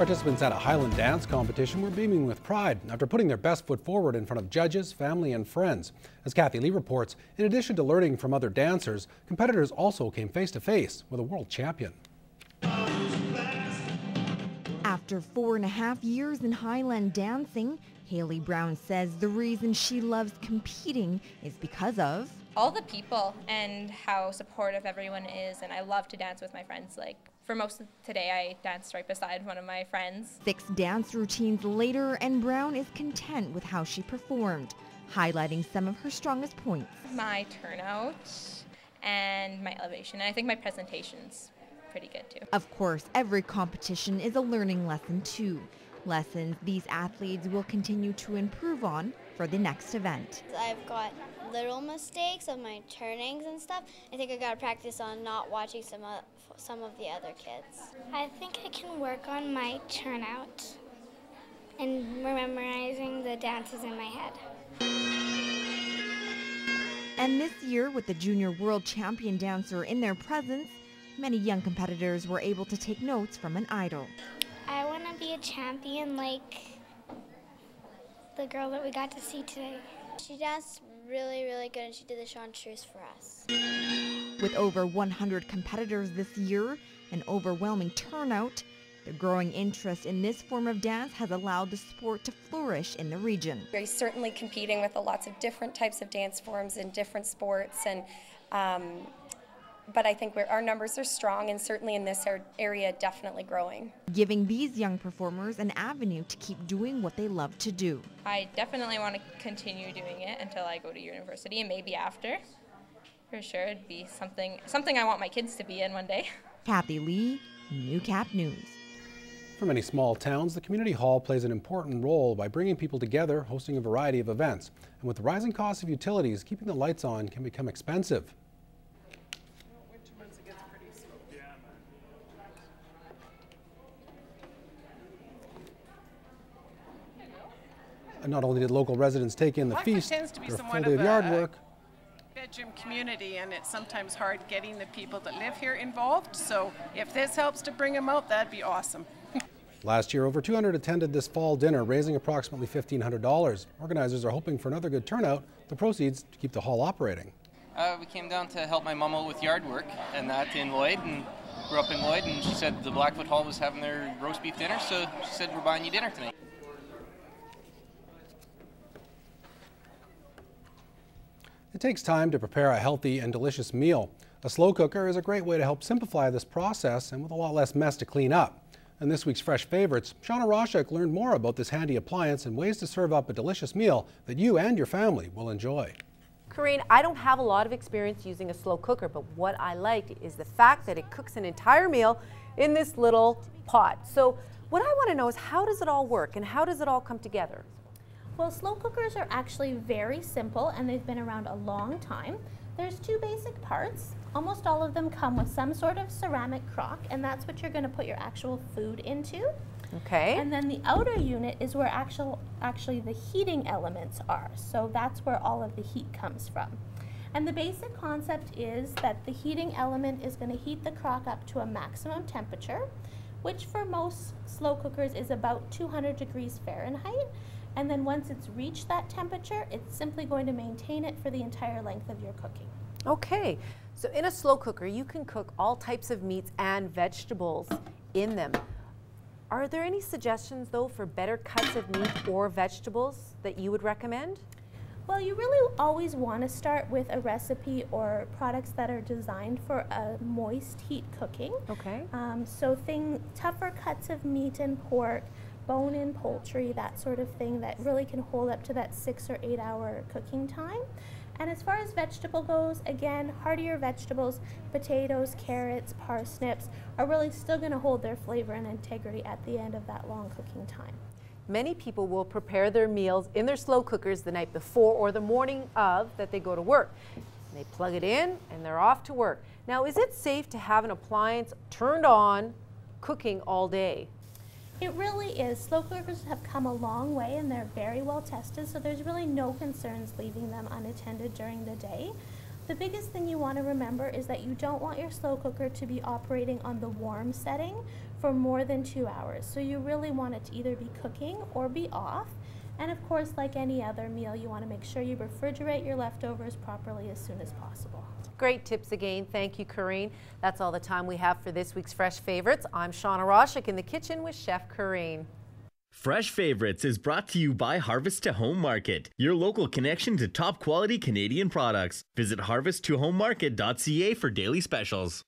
Participants at a Highland dance competition were beaming with pride after putting their best foot forward in front of judges, family and friends. As Kathy Lee reports, in addition to learning from other dancers, competitors also came face to face with a world champion. After 4.5 years in Highland dancing, Haley Brown says the reason she loves competing is because of all the people and how supportive everyone is, and I love to dance with my friends. Like for most of today, I danced right beside one of my friends. 6 dance routines later, and Brown is content with how she performed, highlighting some of her strongest points. My turnout and my elevation, and I think my presentation's pretty good too. Of course, every competition is a learning lesson too. Lessons these athletes will continue to improve on for the next event. I've got little mistakes of my turnings and stuff. I think I got to practice on not watching some of the other kids. I think I can work on my turnout and memorizing the dances in my head. And this year, with the junior world champion dancer in their presence, many young competitors were able to take notes from an idol. I want to be a champion like the girl that we got to see today. She danced really, really good, and she did the chartreuse for us. With over 100 competitors this year, an overwhelming turnout, the growing interest in this form of dance has allowed the sport to flourish in the region. We're certainly competing with lots of different types of dance forms and different sports, and but I think our numbers are strong, and certainly in this area definitely growing. Giving these young performers an avenue to keep doing what they love to do. I definitely want to continue doing it until I go to university, and maybe after. For sure, it'd be something I want my kids to be in one day. Kathy Lee, Newcap News. For many small towns, the community hall plays an important role by bringing people together, hosting a variety of events. And with the rising cost of utilities, keeping the lights on can become expensive. Not only did local residents take in the feast, tends to be their somewhat full day of of yard a work. bedroom community, and it's sometimes hard getting the people that live here involved. So if this helps to bring them out, that'd be awesome. Last year, over 200 attended this fall dinner, raising approximately $1,500. Organizers are hoping for another good turnout, the proceeds to keep the hall operating. We came down to help my mom out with yard work and that in Lloyd, and grew up in Lloyd, and she said the Blackfoot Hall was having their roast beef dinner, so she said, we're buying you dinner tonight. It takes time to prepare a healthy and delicious meal. A slow cooker is a great way to help simplify this process and with a lot less mess to clean up. In this week's Fresh Favorites, Shauna Roshak learned more about this handy appliance and ways to serve up a delicious meal that you and your family will enjoy. Corinne, I don't have a lot of experience using a slow cooker, but what I like is the fact that it cooks an entire meal in this little pot. So what I want to know is, how does it all work and how does it all come together? Well, slow cookers are actually very simple, and they've been around a long time. There's 2 basic parts. Almost all of them come with some sort of ceramic crock, and that's what you're going to put your actual food into. Okay. And then the outer unit is where actually the heating elements are. So that's where all of the heat comes from. And the basic concept is that the heating element is going to heat the crock up to a maximum temperature, which for most slow cookers is about 200 degrees Fahrenheit. And then once it's reached that temperature, it's simply going to maintain it for the entire length of your cooking. Okay, so in a slow cooker, you can cook all types of meats and vegetables in them. Are there any suggestions, though, for better cuts of meat or vegetables that you would recommend? Well, you really always want to start with a recipe or products that are designed for a moist heat cooking. Okay. So tougher cuts of meat and pork, bone-in poultry, that sort of thing that really can hold up to that 6 or 8 hour cooking time. And as far as vegetable goes, again, heartier vegetables, potatoes, carrots, parsnips are really still going to hold their flavor and integrity at the end of that long cooking time. Many people will prepare their meals in their slow cookers the night before or the morning of that they go to work. They plug it in and they're off to work. Now, is it safe to have an appliance turned on cooking all day? It really is. Slow cookers have come a long way, and they're very well tested, so there's really no concerns leaving them unattended during the day. The biggest thing you want to remember is that you don't want your slow cooker to be operating on the warm setting for more than 2 hours. So you really want it to either be cooking or be off. And of course, like any other meal, you want to make sure you refrigerate your leftovers properly as soon as possible. Great tips again. Thank you, Corrine. That's all the time we have for this week's Fresh Favorites. I'm Shauna Roshik in the kitchen with Chef Corrine. Fresh Favorites is brought to you by Harvest to Home Market, your local connection to top quality Canadian products. Visit harvesttohomemarket.ca for daily specials.